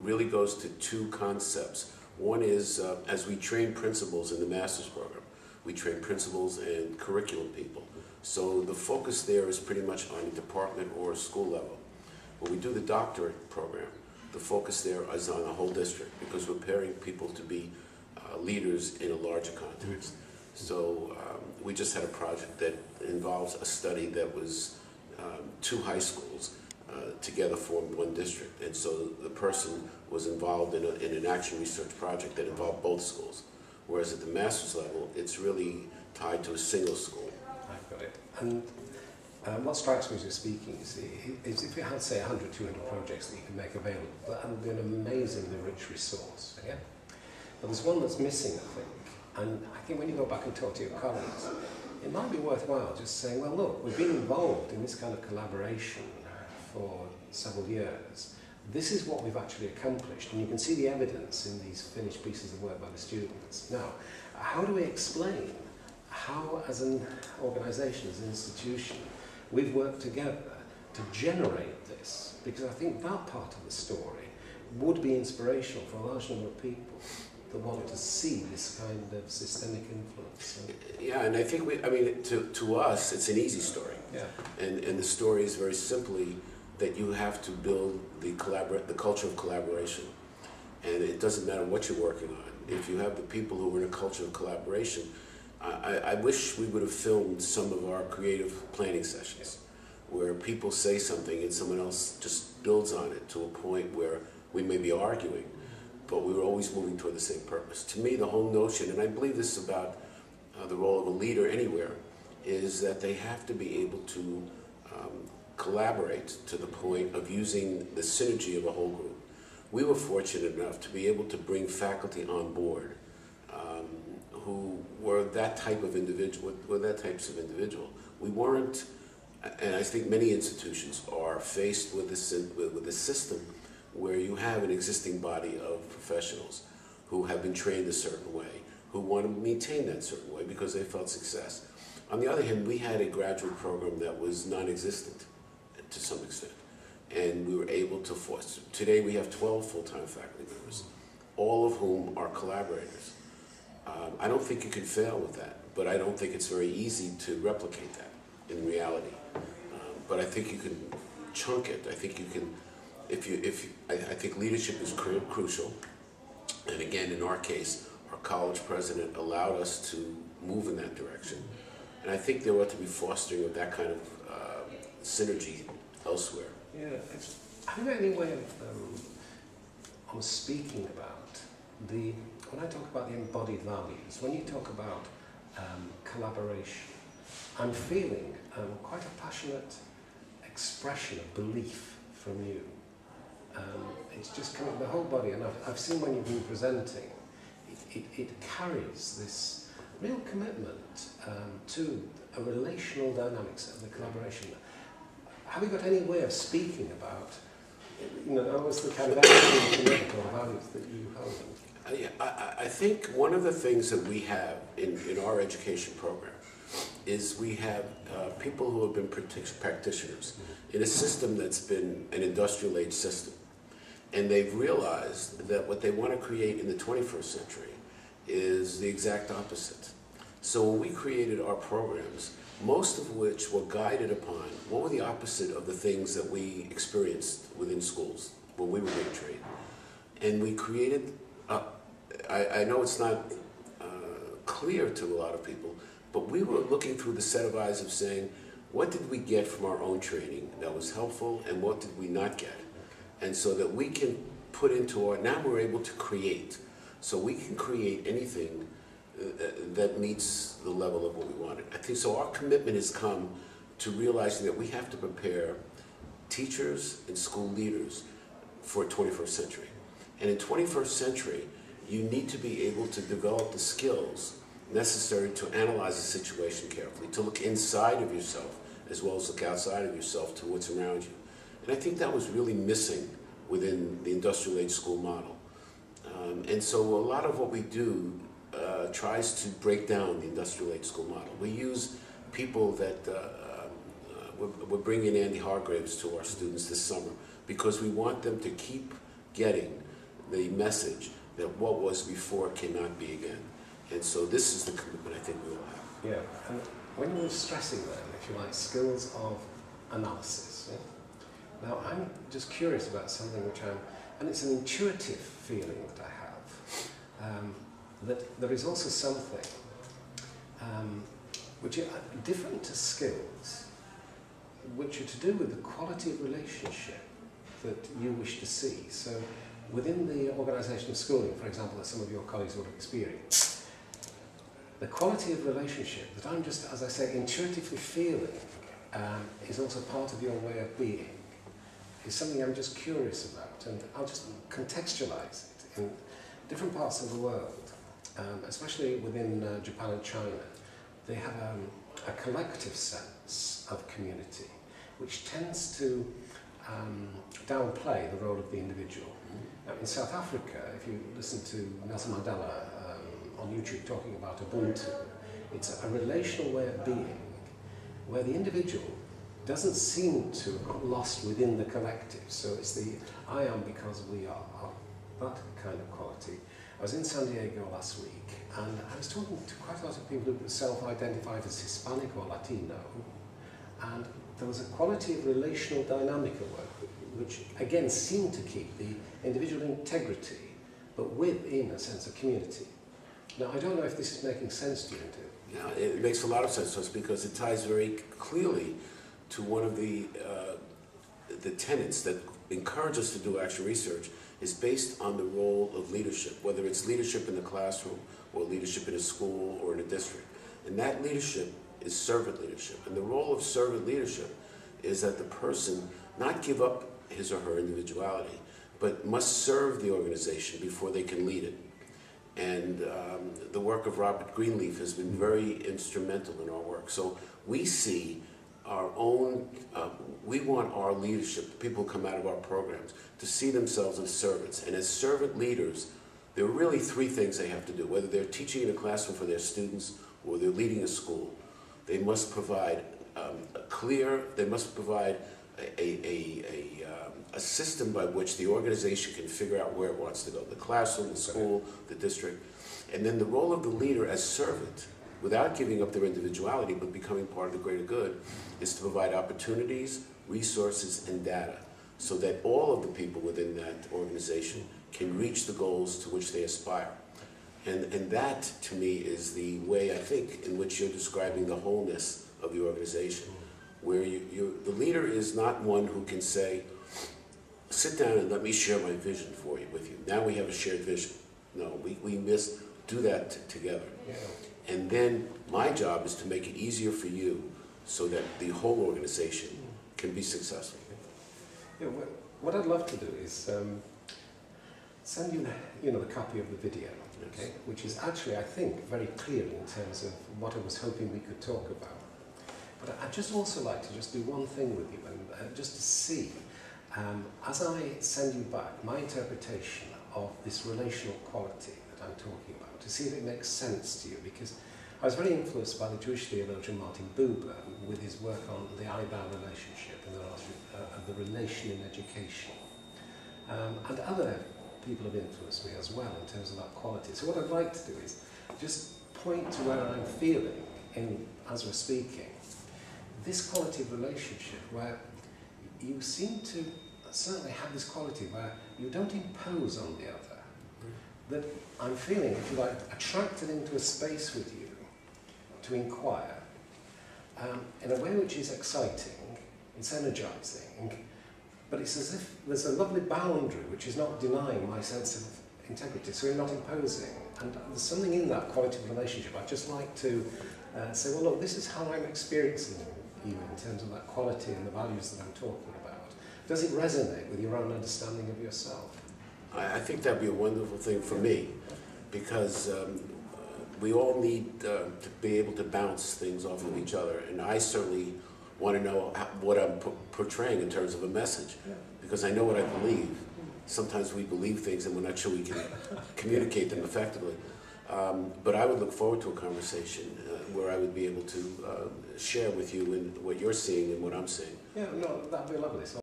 really goes to two concepts. One is, as we train principals in the master's program, we train principals and curriculum people. So the focus there is pretty much on a department or school level. When we do the doctorate program, the focus there is on a whole district, because we're preparing people to be leaders in a larger context. So we just had a project that involves a study that was two high schools together formed one district. And so the person was involved in an action research project that involved both schools. Whereas at the master's level, it's really tied to a single school. I've got it. And what strikes me as you're speaking is if you had, say, 100, 200 projects that you can make available, that would be an amazingly rich resource. Yeah? But there's one that's missing, I think. And I think when you go back and talk to your colleagues, it might be worthwhile just saying, well, look, we've been involved in this kind of collaboration for several years. This is what we've actually accomplished, and you can see the evidence in these finished pieces of work by the students. Now, how do we explain how, as an organisation, as an institution, we've worked together to generate this? Because I think that part of the story would be inspirational for a large number of people that want to see this kind of systemic influence. Yeah, and I think to us, it's an easy story. Yeah. And the story is very simply that you have to build the culture of collaboration. And it doesn't matter what you're working on. If you have the people who are in a culture of collaboration, I wish we would have filmed some of our creative planning sessions where people say something and someone else just builds on it to a point where we may be arguing, but we were always moving toward the same purpose. To me, the whole notion, and I believe this is about the role of a leader anywhere, is that they have to be able to collaborate to the point of using the synergy of a whole group. We were fortunate enough to be able to bring faculty on board who were that type of individual, were that types of individual. We weren't, and I think many institutions are faced with a system where you have an existing body of professionals who have been trained a certain way, who want to maintain that certain way because they felt success. On the other hand, we had a graduate program that was non-existent to some extent, and we were able to foster. Today we have 12 full-time faculty members, all of whom are collaborators. I don't think you can fail with that, but I don't think it's very easy to replicate that in reality. But I think you can chunk it. I think you can, I think leadership is crucial. And again, in our case, our college president allowed us to move in that direction. And I think there ought to be fostering of that kind of synergy elsewhere. Yeah, have you got any way of speaking about when I talk about the embodied values, when you talk about collaboration, I'm feeling quite a passionate expression of belief from you. It's just coming, the whole body, and I've seen when you've been presenting, it carries this real commitment to a relational dynamics of the collaboration. Have you got any way of speaking about, what's the kind of attitude and values that you hold? I think one of the things that we have in our education program is we have people who have been practitioners in a system that's been an industrial age system. And they've realized that what they want to create in the 21st century is the exact opposite. So when we created our programs, most of which were guided upon what were the opposite of the things that we experienced within schools when we were being trained. And we created, I know it's not clear to a lot of people, but we were looking through the set of eyes of saying, what did we get from our own training that was helpful and what did we not get? And so that we can put into our, now we're able to create. So we can create anything that meets the level of what we wanted. I think so our commitment has come to realizing that we have to prepare teachers and school leaders for 21st century. And in 21st century, you need to be able to develop the skills necessary to analyze a situation carefully, to look inside of yourself as well as look outside of yourself to what's around you. And I think that was really missing within the industrial age school model. And so a lot of what we do tries to break down the industrial age school model. We use people that, we're bringing Andy Hargraves to our students this summer because we want them to keep getting the message that what was before cannot be again. And so this is the commitment I think we all have. Yeah, and when you're stressing then, if you like, skills of analysis, yeah? Now I'm just curious about something and it's an intuitive feeling that I have, that there is also something which are different to skills, which are to do with the quality of relationship that you wish to see. So within the organisation of schooling, for example, that some of your colleagues will experience, the quality of relationship that I'm just, as I say, intuitively feeling is also part of your way of being, is something I'm just curious about, and I'll just contextualise it in different parts of the world, especially within Japan and China. They have a collective sense of community, which tends to downplay the role of the individual. Now, in South Africa, if you listen to Nelson Mandela on YouTube talking about Ubuntu, it's a relational way of being, where the individual doesn't seem to have lost within the collective. So it's the I am because we are, that kind of quality. I was in San Diego last week, and I was talking to quite a lot of people who self-identified as Hispanic or Latino, and there was a quality of relational dynamic at work, which again seemed to keep the individual integrity, but within a sense of community. Now, I don't know if this is making sense to you. Yeah, it makes a lot of sense to us because it ties very clearly to one of the tenets that encourage us to do actual research is based on the role of leadership, whether it's leadership in the classroom or leadership in a school or in a district. And that leadership is servant leadership. And the role of servant leadership is that the person not give up his or her individuality, but must serve the organization before they can lead it. And the work of Robert Greenleaf has been very instrumental in our work. So we see our own, we want our leadership, the people who come out of our programs, to see themselves as servants. And as servant leaders, there are really three things they have to do. Whether they're teaching in a classroom for their students or they're leading a school, they must provide they must provide a system by which the organization can figure out where it wants to go, the classroom, the school, the district. And then the role of the leader as servant, without giving up their individuality but becoming part of the greater good, is to provide opportunities, resources, and data so that all of the people within that organization can reach the goals to which they aspire. And that, to me, is the way, I think, in which you're describing the wholeness of the organization, where the leader is not one who can say, sit down and let me share my vision with you. Now we have a shared vision. No, we must do that together. Yeah. And then my job is to make it easier for you so that the whole organization can be successful. Yeah, what I'd love to do is send you the copy of the video, okay, which is actually, I think, very clear in terms of what I was hoping we could talk about. But I'd just also like to just do one thing with you, and just to see, as I send you back my interpretation of this relational quality that I'm talking about, to see if it makes sense to you, because I was very influenced by the Jewish theologian Martin Buber with his work on the I-thou relationship and the relation in education. And other people have influenced me as well in terms of that quality. So what I'd like to do is just point to where I'm feeling as we're speaking, this quality of relationship where you seem to certainly have this quality where you don't impose on the other. That I'm feeling, if you like, attracted into a space with you to inquire in a way which is exciting, it's energizing, but it's as if there's a lovely boundary which is not denying my sense of integrity, so you're not imposing. And there's something in that quality of relationship I'd just like to say, well, look, this is how I'm experiencing you in terms of that quality and the values that I'm talking about. Does it resonate with your own understanding of yourself? I think that'd be a wonderful thing for me, because we all need to be able to bounce things off of each other, and I certainly want to know what I'm portraying in terms of a message, because I know what I believe. Sometimes we believe things and we're not sure we can communicate them effectively. But I would look forward to a conversation where I would be able to share with you what you're seeing and what I'm seeing. Yeah, no, that'd be lovely. So